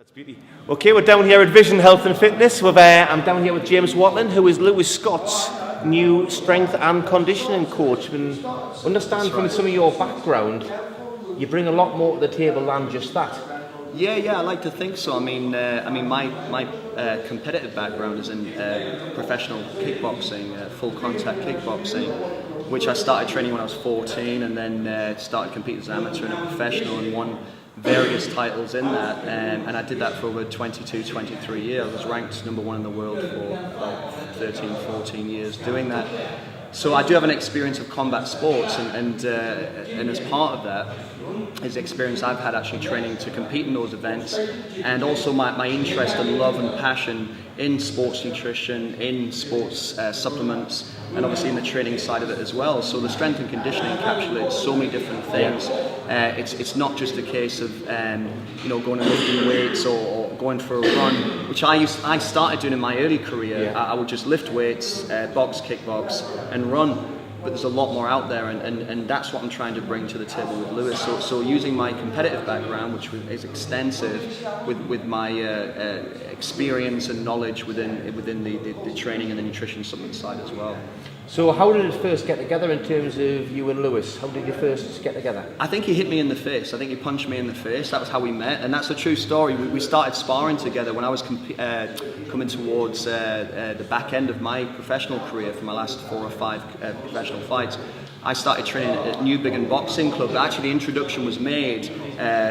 That's beauty. Okay, we're down here at Vision Health and Fitness. I'm down here with James Watling, who is Lewis Scott's new strength and conditioning coach. And understand from some of your background, you bring a lot more to the table than just that. Yeah, I like to think so. I mean, my competitive background is in professional kickboxing, full contact kickboxing, which I started training when I was 14, and then started competing as an amateur and a professional, and won various titles in that, and I did that for over 22, 23 years. I was ranked #1 in the world for about 13, 14 years doing that. So I do have an experience of combat sports, and as part of that is the experience I've had actually training to compete in those events, and also my interest and love and passion in sports nutrition, in sports supplements, and obviously in the training side of it as well. So the strength and conditioning encapsulates so many different things. It's not just a case of going and lifting weights or going for a run, which I started doing in my early career. I would just lift weights, box, kickbox, and run. But there's a lot more out there, and that's what I'm trying to bring to the table with Lewis. So using my competitive background, which is extensive, with my experience and knowledge within the training and the nutrition supplement side as well. So how did it first get together in terms of you and Lewis? How did you first get together? I think he hit me in the face. I think he punched me in the face. That was how we met, and that's a true story. We started sparring together when I was coming towards the back end of my professional career. For my last 4 or 5 professional fights, I started training at Newbiggin Boxing Club. Actually, the introduction was made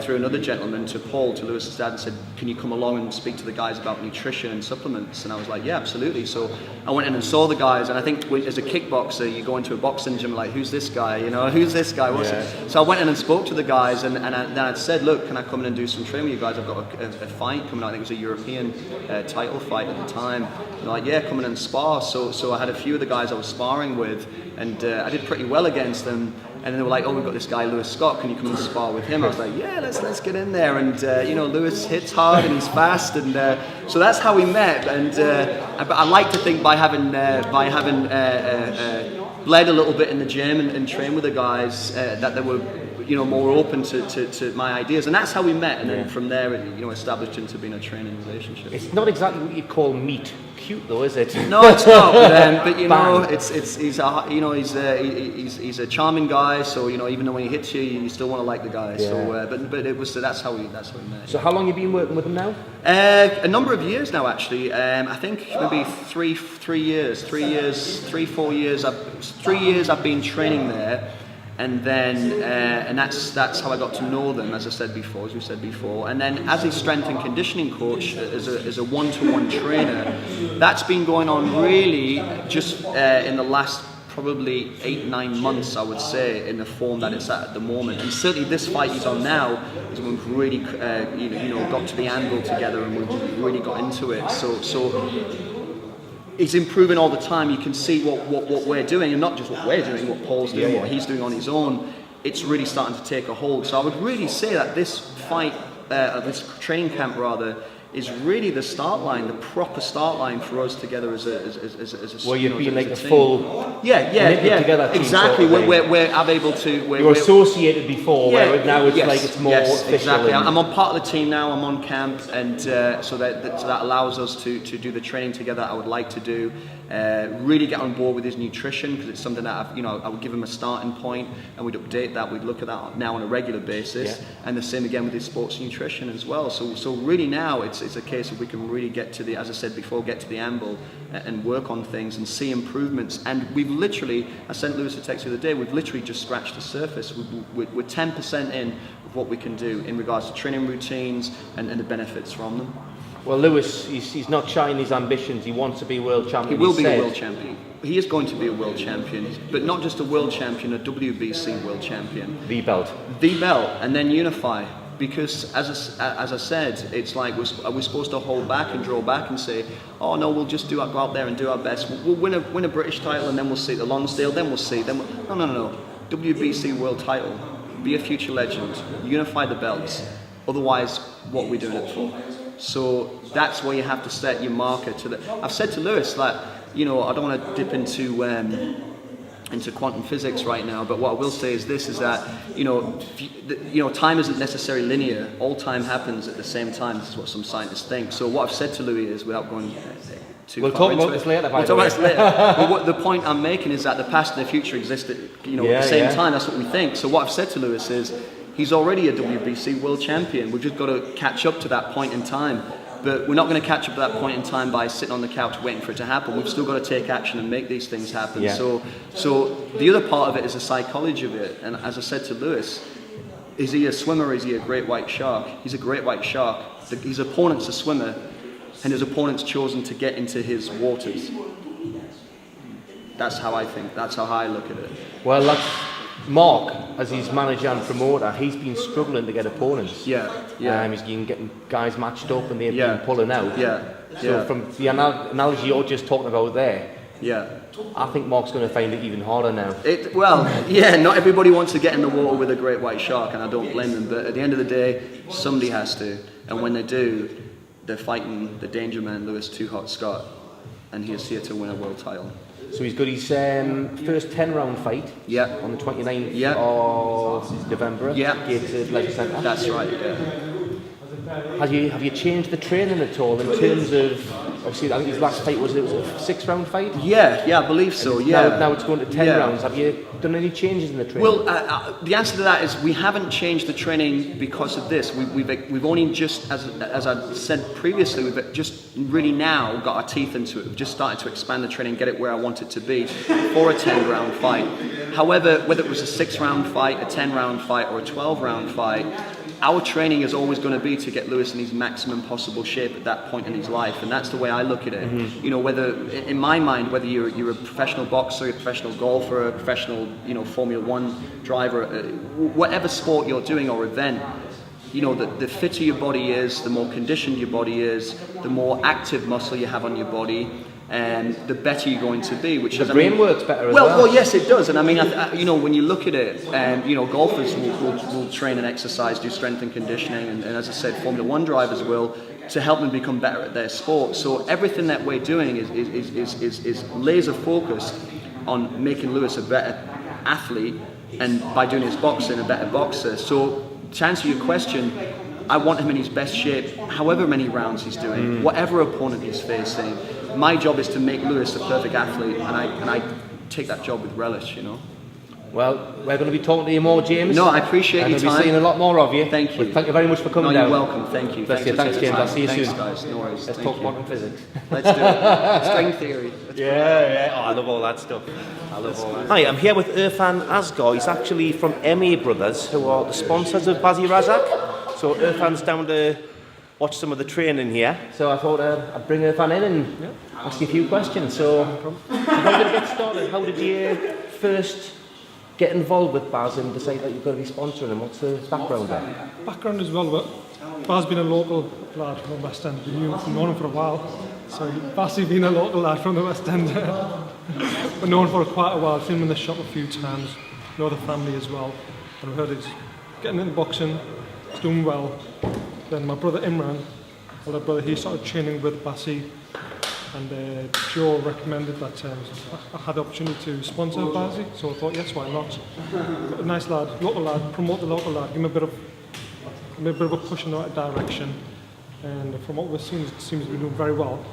through another gentleman to Paul, to Lewis's dad, and said, "Can you come along and speak to the guys about nutrition and supplements?" And I was like, "Yeah, absolutely." So I went in and saw the guys, and I think as a kickboxer, you go into a boxing gym like, "Who's this guy? Who's this guy?" So I went in and spoke to the guys, and then I said, "Look, can I come in and do some training with you guys? I've got a fight coming out. I think it was a European title fight at the time." And they're like, "Yeah, come in and spar." So I had a few of the guys I was sparring with, and I did pretty well against them. And then they were like, "Oh, we've got this guy Lewis Scott. Can you come and spar with him?" I was like, "Yeah, let's get in there." And Lewis hits hard and he's fast, and so that's how we met. And but I like to think by having bled a little bit in the gym and trained with the guys, that they were more open to my ideas, and that's how we met. And then from there, established into being a training relationship. It's not exactly what you'd call meet cute, though, is it? No, it's not. But he's a charming guy. So even though when he hits you, you still want to like the guy. Yeah. So but that's how we met. So how long have you been working with him now? A number of years now, actually. I think maybe 3 years, 4 years. 3 years I've been training there. And then, and that's how I got to know them, as we said before. And then, as a strength and conditioning coach, as a one-to-one trainer, that's been going on really just in the last probably 8-9 months, I would say, in the form that it's at the moment. And certainly, this fight he's on now is when we've really, got to the angle together, and we've really got into it. So. It's improving all the time. You can see what we're doing, and not just what we're doing, what Paul's doing, what he's doing on his own. It's really starting to take a hold. So I would really say that this fight, this training camp rather, is really the start line, the proper start line for us together as a where you've been like a team. Full together team exactly. Sort of we're able to. You're associated before, where now it's like it's more official. Exactly. I'm on part of the team now. I'm on camp, and so that allows us to do the training together. I would like to do. Really get on board with his nutrition, because it's something that I would give him a starting point, and we'd update that. We'd look at that now on a regular basis, and the same again with his sports nutrition as well. So really now it's a case of we can really get to the, as I said before, get to the anvil and work on things and see improvements. And we've literally, I sent Lewis a text the other day, we've literally just scratched the surface. We're 10% in of what we can do in regards to training routines and the benefits from them. Well, Lewis, he's not shy in his ambitions. He wants to be world champion. He will be a world champion. He is going to be a world champion, but not just a world champion, a WBC world champion. The belt, and then unify. Because as I said, it's like we're supposed to hold back and draw back and say, "Oh no, we'll just go out there and do our best. We'll win a British title, and then we'll see the Lonsdale. Then we'll see. No. WBC world title. Be a future legend. Unify the belts. Otherwise, what are we doing it for?" So that's where you have to set your marker to the. I've said to Lewis that I don't want to dip into into quantum physics right now, but what I will say is this: is that time isn't necessarily linear. All time happens at the same time. This is what some scientists think. So what I've said to Louis is, without going too we'll far talk about this later. We'll talk about this later. But the point I'm making is that the past and the future exist at the same time. That's what we think. So what I've said to Louis is, he's already a WBC world champion. We've just got to catch up to that point in time. But we're not going to catch up to that point in time by sitting on the couch waiting for it to happen. We've still got to take action and make these things happen. Yeah. So the other part of it is the psychology of it. And as I said to Lewis, is he a swimmer or is he a great white shark? He's a great white shark. His opponent's a swimmer, and his opponent's chosen to get into his waters. That's how I think. That's how I look at it. Well, that's Mark, as his manager and promoter, he's been struggling to get opponents. Yeah. He's been getting guys matched up and they've been pulling out. So from the analogy you're just talking about there, I think Mark's going to find it even harder now. Not everybody wants to get in the water with a great white shark, and I don't blame them, but at the end of the day, somebody has to. And when they do, they're fighting the danger man, Lewis Too Hot Scott, and he is here to win a world title. So he's got his first 10-round fight on the 29th of November at Gateshead Leisure Centre. That's right, Have you changed the training at all in terms of, obviously I think his last fight was a 6-round fight? Yeah, I believe so, Now it's going to 10 rounds. Have you done any changes in the training? Well, the answer to that is we haven't changed the training because of this. We've only just, as I said previously, we've just really now got our teeth into it. We've just started to expand the training, get it where I want it to be for a 10-round fight. However, whether it was a 6-round fight, a 10-round fight, or a 12-round fight, our training is always going to be to get Lewis in his maximum possible shape at that point in his life, and that's the way I look at it. Mm-hmm. Whether in my mind, whether you're a professional boxer, a professional golfer, a professional Formula One driver, whatever sport you're doing or event, the fitter your body is, the more conditioned your body is, the more active muscle you have on your body, and the better you're going to be. Which the brain works better as well. Well, yes, it does. And I mean, when you look at it, golfers will train and exercise, do strength and conditioning, and as I said, Formula One drivers will, to help them become better at their sport. So everything that we're doing is laser focused on making Lewis a better athlete, and by doing his boxing, a better boxer. So to answer your question, I want him in his best shape, however many rounds he's doing, whatever opponent he's facing. My job is to make Lewis a perfect athlete, and I take that job with relish, Well, we're going to be talking to you more, James. No, I appreciate your time. We'll be seeing a lot more of you. Thank you. Well, thank you very much for coming down. You're welcome. Thank you. Thanks, James. I'll see you soon. Thanks, guys. No worries. Let's talk quantum physics. Let's do it. String theory. Yeah. Oh, I love all that stuff. Hi, I'm here with Irfan Asghar. He's actually from MA Brothers, who are the sponsors of Bazzi Razak. So Irfan's down to watch some of the training here. So I thought I'd bring Irfan in and ask you a few questions. So how did it get started? How did you first get involved with Baz and decide that you've got to be sponsoring him? What's the background there? Background as well, but Baz being a local lad from the West End, we've known him for a while. So Bazzi being a local lad from the West End, we've known for quite a while. Seen him in the shop a few times, know the family as well. And I've heard he's getting into boxing, he's doing well. Then my brother Imran, older brother, he started training with Bazzi, and Joe recommended that I had the opportunity to sponsor Bazzi, so I thought, yes, why not? Got a nice lad, local lad, promote the local lad, give him a bit of a push in the right direction, and from what we've seen, it seems to be doing very well.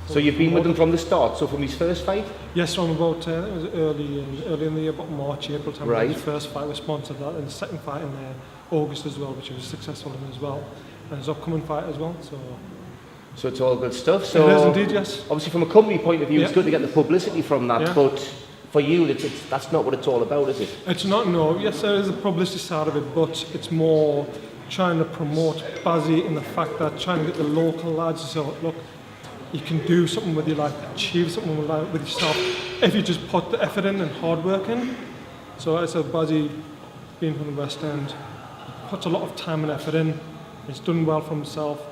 So you've been with him from the start, so from his first fight? Yes, from about, it was early in the year, about March, April time. Right. His first fight was sponsored that, and the second fight in August as well, which was successful in as well, and his upcoming fight as well. So it's all good stuff. So it is indeed, yes. Obviously, from a company point of view, it's good to get the publicity from that. But for you, that's not what it's all about, is it? It's not. No. Yes, there is the publicity side of it, but it's more trying to promote Bazzi in the fact that trying to get the local lads to say, look, you can do something with your life, achieve something with yourself if you just put the effort in and hard work in. So I said, Bazzi, being from the West End, puts a lot of time and effort in. He's done well for himself,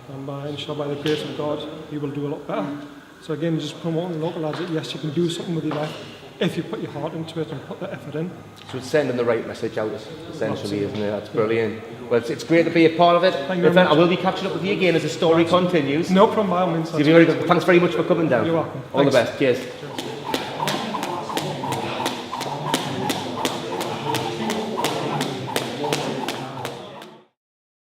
and inshallah, by the grace of God, he will do a lot better. So again, just promoting the local lads that yes, you can do something with your life if you put your heart into it and put the effort in. So it's sending the right message out, essentially, isn't it? That's brilliant. Well, it's great to be a part of it. Thank you very much. I will be catching up with you again as the story continues. No problem, by all means. Thanks very much for coming down. You're welcome. All Thanks. the best. Cheers.